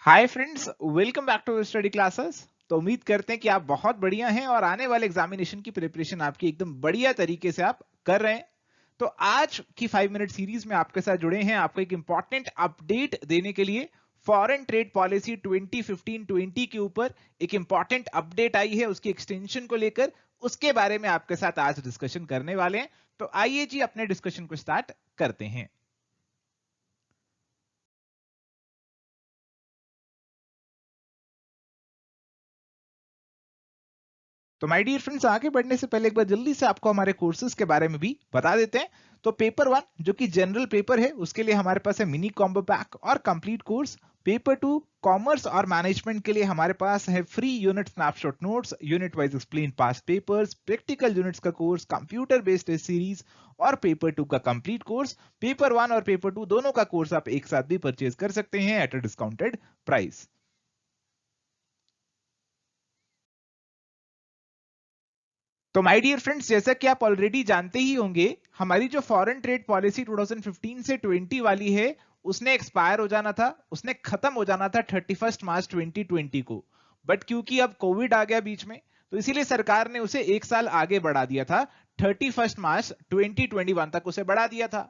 Hi friends, welcome back to study classes. तो उम्मीद करते हैं कि आप बहुत बढ़िया हैं और आने वाले एग्जामिनेशन की प्रिपरेशन आपकी एकदम बढ़िया तरीके से आप कर रहे हैं। तो आज की 5 मिनट सीरीज में आपके साथ जुड़े हैं आपको एक इंपॉर्टेंट अपडेट देने के लिए। फॉरेन ट्रेड पॉलिसी 2015-20 के ऊपर एक इंपॉर्टेंट अपडेट आई है, उसकी एक्सटेंशन को लेकर उसके बारे में आपके साथ आज डिस्कशन करने वाले हैं। तो आइए जी अपने डिस्कशन को स्टार्ट करते हैं। तो माय डियर फ्रेंड्स, आगे बढ़ने से पहले एक बार जल्दी से आपको हमारे कोर्सेज के बारे में भी बता देते हैं। तो पेपर 1 जो कि जनरल पेपर है, उसके लिए हमारे पास है मिनी कॉम्बो पैक और कंप्लीट कोर्स। पेपर 2 कॉमर्स और मैनेजमेंट के लिए हमारे पास है free unit snapshot notes, unit wise explain past papers, practical units का course, computer based test series और पेपर 2 का कंप्लीट कोर्स। पेपर 1 और पेपर 2 दोनों का कोर्स आप एक साथ भी परचेज कर सकते हैं एट अ डिस्काउंटेड प्राइस। तो माय डियर फ्रेंड्स, जैसा कि आप ऑलरेडी जानते ही होंगे, हमारी जो फॉरेन ट्रेड पॉलिसी 2015 से 20 वाली है, उसने एक्सपायर हो जाना था, उसने खत्म हो जाना था 31 मार्च 2020 को। बट क्योंकि अब कोविड आ गया बीच में, तो इसीलिए सरकार ने उसे एक साल आगे बढ़ा दिया था। 31 मार्च 2021 तक उसे बढ़ा दिया था।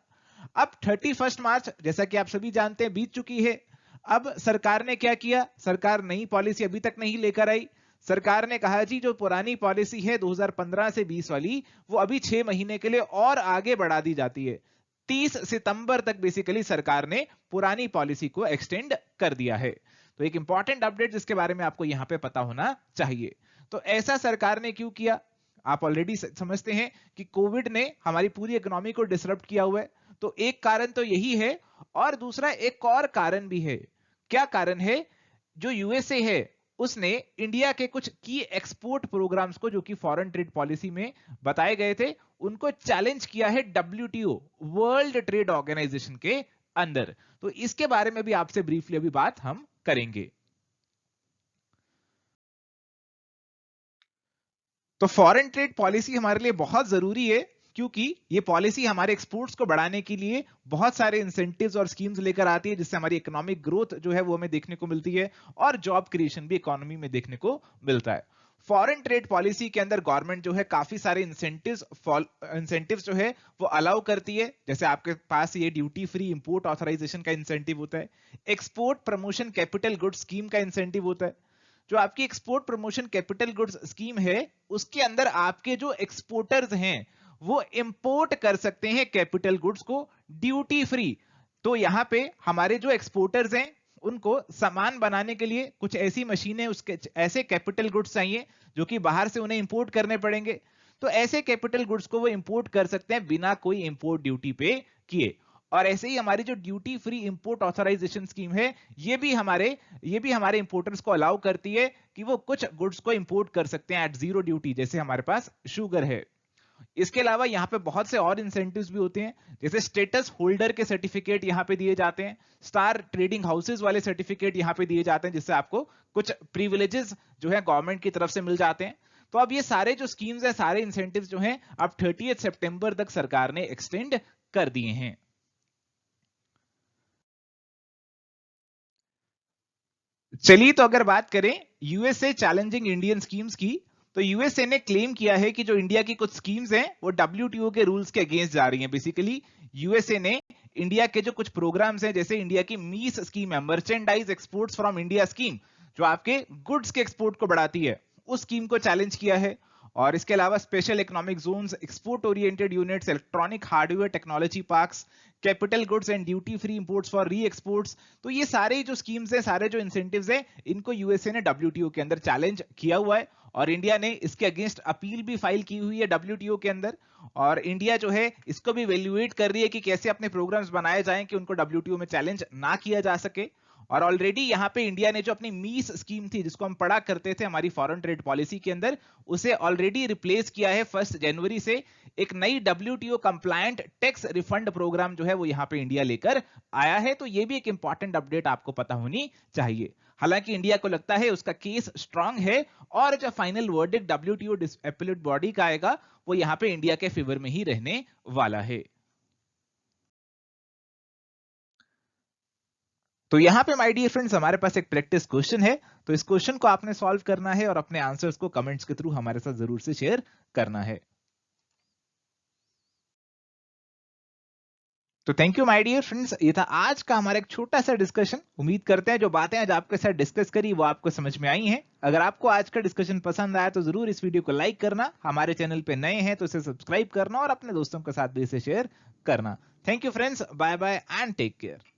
अब 31 मार्च जैसा कि आप सभी जानते हैं बीत चुकी है। अब सरकार ने क्या किया, सरकार नई पॉलिसी अभी तक नहीं लेकर आई। सरकार ने कहा जी जो पुरानी पॉलिसी है 2015 से 20 वाली, वो अभी 6 महीने के लिए और आगे बढ़ा दी जाती है। 30 सितंबर तक बेसिकली सरकार ने पुरानी पॉलिसी को एक्सटेंड कर दिया है। तो एक इंपॉर्टेंट अपडेट जिसके बारे में आपको यहां पे पता होना चाहिए। तो ऐसा सरकार ने क्यों किया? आप ऑलरेडी समझते हैं कि कोविड ने हमारी पूरी इकोनॉमी को डिसरप्ट किया हुआ है। तो एक कारण तो यही है, और दूसरा एक और कारण भी है। क्या कारण है? जो यूएसए है, उसने इंडिया के कुछ की एक्सपोर्ट प्रोग्राम्स को, जो कि फॉरेन ट्रेड पॉलिसी में बताए गए थे, उनको चैलेंज किया है डब्ल्यूटीओ, वर्ल्ड ट्रेड ऑर्गेनाइजेशन के अंदर। तो इसके बारे में भी आपसे ब्रीफली अभी बात हम करेंगे। तो फॉरेन ट्रेड पॉलिसी हमारे लिए बहुत जरूरी है, क्योंकि ये पॉलिसी हमारे एक्सपोर्ट्स को बढ़ाने के लिए बहुत सारे इंसेंटिव्स और स्कीम्स लेकर आती है, जिससे हमारी इकोनॉमिक ग्रोथ जो है वो हमें देखने को मिलती है और जॉब क्रिएशन भी इकोनॉमी में देखने को मिलता है। फॉरेन ट्रेड पॉलिसी के अंदर गवर्नमेंट जो है काफी सारे इंसेंटिव्स जो है वो अलाउ करती है। जैसे आपके पास ये ड्यूटी फ्री इंपोर्ट ऑथराइजेशन का इंसेंटिव होता है, export promotion capital goods scheme का इंसेंटिव होता है। जो आपकी export promotion capital goods scheme है, उसके अंदर आपके जो एक्सपोर्टर्स हैं वो इंपोर्ट कर सकते हैं कैपिटल गुड्स को ड्यूटी फ्री। तो यहां पे हमारे जो एक्सपोर्टर्स हैं, उनको सामान बनाने के लिए कुछ ऐसी मशीनें, उसके ऐसे कैपिटल गुड्स चाहिए जो कि बाहर से उन्हें इंपोर्ट करने पड़ेंगे। तो ऐसे कैपिटल गुड्स को वो इंपोर्ट कर सकते हैं बिना कोई इंपोर्ट ड्यूटी पे किए। और ऐसे ही हमारी जो duty free import authorisation scheme है, ये भी हमारे इंपोर्टर्स को अलाउ करती है कि वो कुछ गुड्स को इंपोर्ट कर सकते हैं एट जीरो ड्यूटी, जैसे हमारे पास शुगर है। इसके अलावा यहाँ पे बहुत से और इंसेंटिव्स भी होते हैं, जैसे स्टेटस होल्डर के सर्टिफिकेट यहाँ पे दिए जाते हैं, स्टार ट्रेडिंग हाउसेज वाले सर्टिफिकेट यहाँ पे दिए जाते हैं, जिससे आपको कुछ प्रिविलेजेस जो है गवर्नमेंट की तरफ से मिल जाते हैं। तो अब ये सारे जो स्कीम्स हैं, सारे इंसेंटिव्स जो हैं, अब 30 सितंबर तक सरकार ने एक्सटेंड कर दिए हैं। चलिए, तो अगर बात करें यूएसए चैलेंजिंग इंडियन स्कीम्स की, तो यूएसए ने क्लेम किया है कि जो इंडिया की कुछ स्कीम्स हैं वो डब्ल्यूटीओ के रूल्स के अगेंस्ट जा रही हैं। बेसिकली यूएसए ने इंडिया के जो कुछ प्रोग्राम्स हैं, जैसे इंडिया की मीस स्कीम है, merchandise exports from India scheme, जो आपके गुड्स के एक्सपोर्ट को बढ़ाती है, उस स्कीम को चैलेंज किया है। और इसके अलावा special economic zones, export oriented units, electronic hardware technology parks, capital goods and duty free imports for री एक्सपोर्ट्स, तो ये सारे जो स्कीम्स हैं, सारे जो इंसेंटिव्स हैं, इनको यूएसए ने डब्ल्यूटीओ के अंदर चैलेंज किया हुआ है। और इंडिया ने इसके अगेंस्ट अपील भी फाइल की हुई है डब्ल्यूटीओ के अंदर। और इंडिया जो है इसको भी वैल्यूएट कर रही है कि कैसे अपने प्रोग्राम्स बनाए जाएं कि उनको डब्ल्यूटीओ में चैलेंज ना किया जा सके। और ऑलरेडी यहाँ पे इंडिया ने जो अपनी मीस स्कीम थी, जिसको हम पढ़ा करते थे हमारी फॉरेन ट्रेड पॉलिसी के अंदर, उसे ऑलरेडी रिप्लेस किया है 1 जनवरी से। एक नई WTO compliant tax refund programme जो है वो यहाँ पे इंडिया लेकर आया है। तो ये भी एक इंपॉर्टेंट अपडेट आपको पता होनी चाहिए। हालांकि इंडिया को लगता है उसका केस स्ट्रांग है, और जो final verdict WTO appellate body का आएगा, वो यहाँ पे इंडिया के फेवर में ही रहने वाला है। तो यहाँ पे माय डियर फ्रेंड्स हमारे पास एक प्रैक्टिस क्वेश्चन है, तो इस क्वेश्चन को आपने सॉल्व करना है और अपने आंसर्स को कमेंट्स के थ्रू हमारे साथ जरूर से शेयर करना है। तो thank you my dear friends, ये था आज का हमारा एक छोटा सा डिस्कशन। उम्मीद करते हैं जो बातें आज आपके साथ डिस्कस करी वो आपको समझ में आई हैं। अगर आपको आज का डिस्कशन पसंद आया तो जरूर इस वीडियो को लाइक करना, हमारे चैनल पे नए हैं तो इसे सब्सक्राइब करना और अपने दोस्तों के साथ भी इसे शेयर करना। Thank you friends, bye bye and take care.